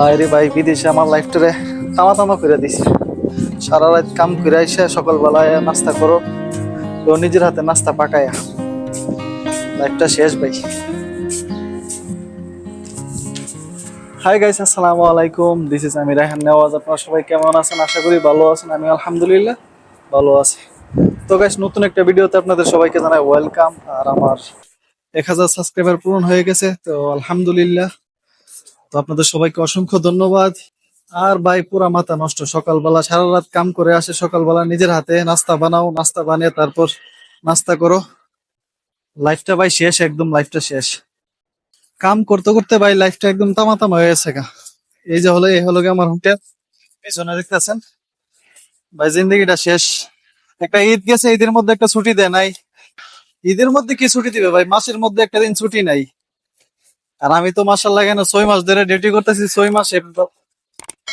বাইরে ভাই বিদেশে আমার লাইফটারে তামা তামা করে দিছে। সারা রাত কাম করে আইসা সকালবেলায় নাস্তা করো, তো নিজের হাতে নাস্তা পাকায়া লাইফটা শেষ ভাই। হাই গাইস, আসসালামু আলাইকুম, দিস ইজ আমি রায়হান নেওয়াজ। আপনারা সবাই কেমন আছেন? আশা করি ভালো আছেন। আমি আলহামদুলিল্লাহ ভালো আছি। তো গাইস, নতুন একটা ভিডিওতে আপনাদের সবাইকে জানাই ওয়েলকাম। আর আমার 1000 সাবস্ক্রাইবার পূরণ হয়ে গেছে, তো আলহামদুলিল্লাহ। তো আপনাদের সবাইকে অসংখ্য ধন্যবাদ। আর ভাই পুরা মাথা নষ্ট, সকালবেলা সারা রাত কাম করে আসে, সকালবেলা নিজের হাতে নাস্তা বানাও, নাস্তা বানিয়ে তারপর নাস্তা করো। লাইফটা ভাই শেষ, একদম লাইফটা শেষ। কাম করতে করতে ভাই লাইফটা একদম তামা তামা হয়ে গেছে গা। এই হলো গিয়ে আমার হোটেল, পিছনে দেখতেছেন ভাই, জিন্দগিটা শেষ। একটা ঈদ গেছে, ঈদের মধ্যে একটা ছুটি দেয় নাই। ঈদের মধ্যে কি ছুটি দিবে ভাই? মাসের মধ্যে একটা দিন ছুটি নাই। আর আমি তো মাসাল্লাহ কেন 6 মাস ধরে ডিউটি করতেছি, 6 মাসে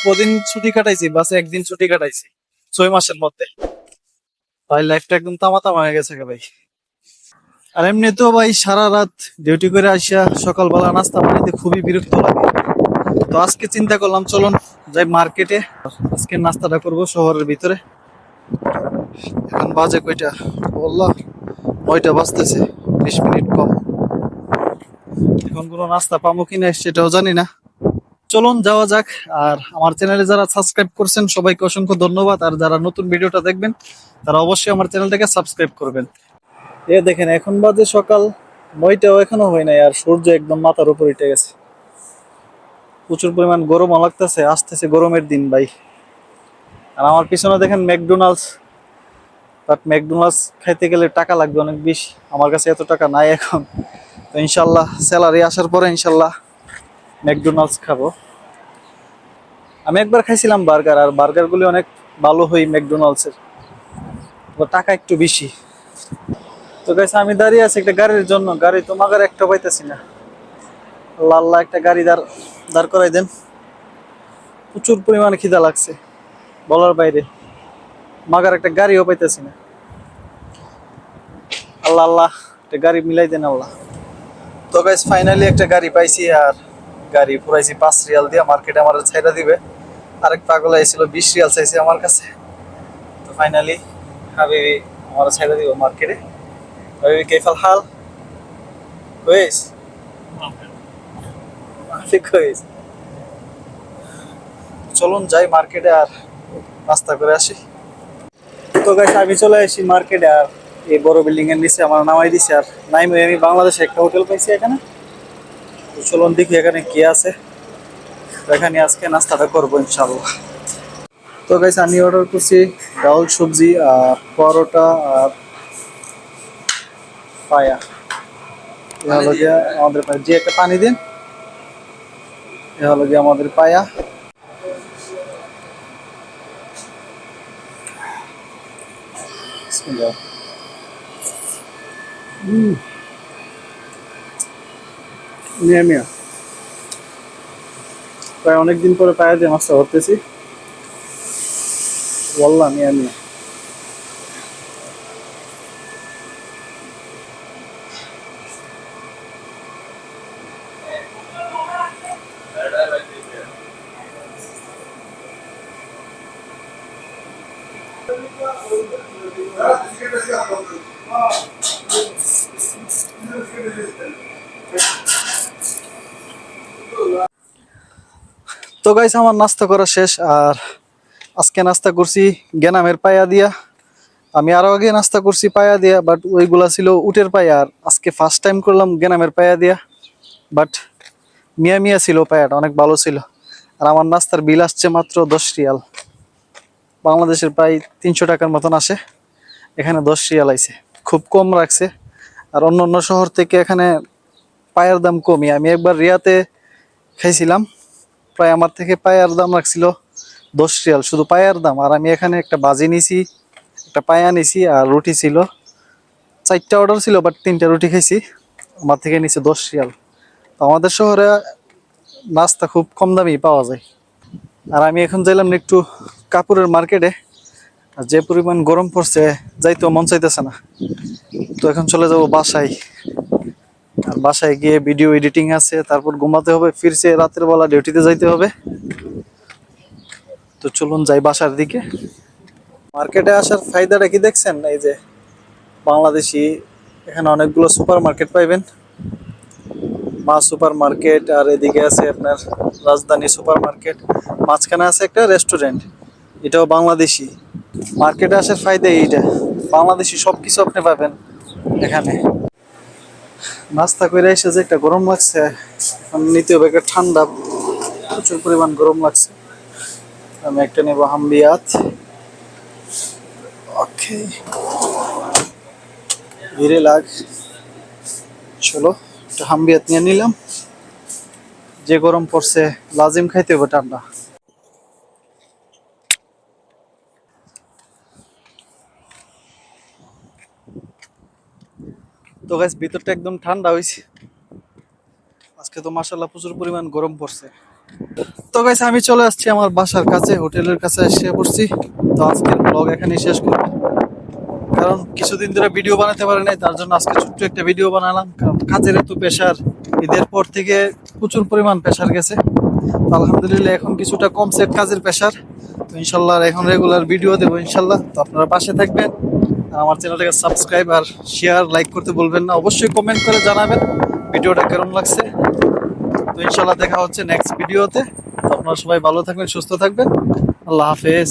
কদিন ছুটি কাটাইছি? বাসে একদিন ছুটি কাটাইছি 6 মাসের মধ্যে। ভাই লাইফটা একদম তামা তামা হয়ে গেছে ভাই। আর এমনি তো ভাই সারা রাত ডিউটি করে আসিয়া সকালবেলা নাস্তা বানাইতে খুবই বিরক্ত লাগে। তো আজকে চিন্তা করলাম চলুন যাই মার্কেটে, আজকে নাস্তাটা করব শহরের ভিতরে। এখন বাজে কয়টা বললাম? 9টা বাজতেছে, 20 মিনিট কম। এখন কোনো নাস্তা পাবো কিনা সেটাও জানি না। চলুন যাওয়া যাক। আর আমার চ্যানেলে যারা সাবস্ক্রাইব করছেন সবাইকে অসংখ্য ধন্যবাদ। আর যারা নতুন ভিডিওটা দেখবেন তারা অবশ্যই আমার চ্যানেলটাকে সাবস্ক্রাইব করবেন। এ দেখেন, এখন বাজে সকাল 9টাও এখনো হয় নাই, আর সূর্য একদম মাথার উপর উঠে গেছে। প্রচুর পরিমাণ গরম লাগতেছে, আসতেছে গরমের দিন ভাই। আর আমার পিছনে দেখেন ম্যাকডোনাল্ডস, বাট ম্যাকডোনাল্ডস খাইতে গেলে টাকা লাগবে অনেক বেশি। আমার কাছে এত টাকা নাই এখন। তো ইনশাল্লাহ স্যালারি আসার পরে ইনশাল্লাহ ম্যাকডোনাল্ডস খাবো। আমি একবার খাইছিলাম বার্গার, আর বার্গারগুলি অনেক ভালো হয় ম্যাকডোনাল্ডসের, টাকা একটু বেশি। তো গাইস, আমি দাঁড়িয়ে আছি একটা গাড়ির জন্য, গাড়ি তো মাগার একটা পাইতেছি না। আল্লাহ, একটা গাড়ি দাঁড় করাই দেন। প্রচুর পরিমাণে খিদা লাগছে বলার বাইরে, মাগার একটা গাড়িও পাইতেছি না। আল্লাহ আল্লাহ, একটা গাড়ি মিলাই দেন আল্লাহ। তো গাইস, ফাইনালি একটা গাড়ি পাইছি। আর গাড়ি পুরাইছি 5 রিয়াল দিয়ে, মার্কেটে আমার ছাইরা দিবে। আরেক পাগল আইছিল 20 রিয়াল চাইছে আমার কাছে। তো ফাইনালি হাবিবি আমার ছাইরা দিব মার্কেটে। হাবিবি কেফাল হাল? কইস ঠিক কইস। চলুন যাই মার্কেটে আর নাস্তা করে আসি। তো গাইস, আমি চলে আসি মার্কেটে। আর এই বড় বিল্ডিং এর নিচে আমার নামাই দিছে। আর নাইমে আমি বাংলাদেশে একটা হোটেল পাইছি এখানে। তো চলুন দেখি এখানে কি আছে, এখানে আজকে নাস্তাটা করবো ইনশাল্লাহ। তো গাইস, আমি অর্ডার করছি ডাউল সবজি আর পরোটা আর পায়া। এ হলো গিয়া আমাদের পায়া, যে একটা পানি দিন। এ হলো গিয়া আমাদের পায়া। বিসমিল্লাহ। মিয়া মিয়া, প্রায় অনেকদিন পরে পায়া দিয়ে মাছটা ধরতেছি। বললাম মিয়া মিয়া। তো গাইস, আমার নাস্তা করা শেষ। আর আজকে নাস্তা করছি গেনামের পায়া দিয়া। আমি আরো আগে নাস্তা করছি পায়া দিয়া, বাট ওইগুলা ছিল উটের পায়া। আর আজকে ফার্স্ট টাইম করলাম গেনামের পায়া দিয়া, বাট মিয়া মিয়া ছিল, পায়াটা অনেক ভালো ছিল। আর আমার নাস্তার বিল আসছে মাত্র 10 রিয়াল। বাংলাদেশের প্রায় 300 টাকার মতন আসে, এখানে 10 রিয়াল আইছে, খুব কম রাখছে। আর অন্য অন্য শহর থেকে এখানে পায়ের দাম কমই। আমি একবার রিয়াতে খাইছিলাম, প্রায় আমার থেকে পায়ার দাম রাখছিল 10 রিয়াল, শুধু পায়ার দাম। আর আমি এখানে একটা বাজি নিছি, একটা পায়া নিছি, আর রুটি ছিল। 4টা অর্ডার ছিল, বাট 3টা রুটি খাইছি। আমার থেকে নিচে 10 রিয়াল। তো আমাদের শহরে নাস্তা খুব কম দামি পাওয়া যায়। আর আমি এখন যাইলাম একটু কাপড়ের মার্কেটে। আর যে পরিমাণ গরম পড়ছে, যাইতেও মন চাইতেছে না। তো এখন চলে যাব বাসায়। আর বাসায় গিয়ে ভিডিও এডিটিং আছে, তারপর ঘুমাতে হবে, ফিরছে রাতের বেলা ডিউটিতে যাইতে হবে। তো চলুন যাই বাসার দিকে। মার্কেটে আসার ফায়দাটা কি দেখছেন? এই যে বাংলাদেশি এখানে অনেকগুলো সুপার মার্কেট পাইবেন, মা সুপার মার্কেট, আর এদিকে আছে আপনার রাজধানী সুপার মার্কেট, মাঝখানে আছে একটা রেস্টুরেন্ট, এটাও বাংলাদেশি। মার্কেটে আসার ফায়দা এইটা, বাংলাদেশি সবকিছু আপনি পাবেন এখানে। নাস্তা করে এসে যে একটা গরম লাগছে, এখন নিতে হবে একটা ঠান্ডা, প্রচুর পরিমাণ গরম লাগছে। আমি একটা নেব হামবিয়াত। ওকে, ধীরে লাগ, চলো একটা হামবিয়াত নিয়ে নিলাম। যে গরম পড়ছে লাজিম খাইতে হবে ঠান্ডা। তো গাইস ভিতরটা একদম ঠান্ডা হয়েছে, আজকে তো মাশাআল্লাহ প্রচুর পরিমাণ গরম পড়ছে। তো গাইস আমি চলে আসছি আমার বাসার কাছে, হোটেলের কাছে এসে পড়ছি। তো আজকের ব্লগ এখানেই শেষ করব, কারণ কিছুদিন ধরে ভিডিও বানাতে পারি নাই, তার জন্য আজকে ছোট্ট একটা ভিডিও বানালাম। কারণ কাজের এত প্রেশার, ঈদের পর থেকে প্রচুর পরিমাণ প্রেশার গেছে। তো আলহামদুলিল্লাহ এখন কিছুটা কমছে কাজের প্রেশার। তো ইনশাল্লাহ এখন রেগুলার ভিডিও দেবো ইনশাল্লাহ। তো আপনারা পাশে থাকবেন, আর আমার চ্যানেলটাকে সাবস্ক্রাইব আর শেয়ার লাইক করতে বলবেন না। অবশ্যই কমেন্ট করে জানাবেন ভিডিওটা কেমন লাগছে। তো ইনশাল্লাহ দেখা হচ্ছে নেক্সট ভিডিওতে। তো আপনারা সবাই ভালো থাকবেন, সুস্থ থাকবেন। আল্লাহ হাফেজ।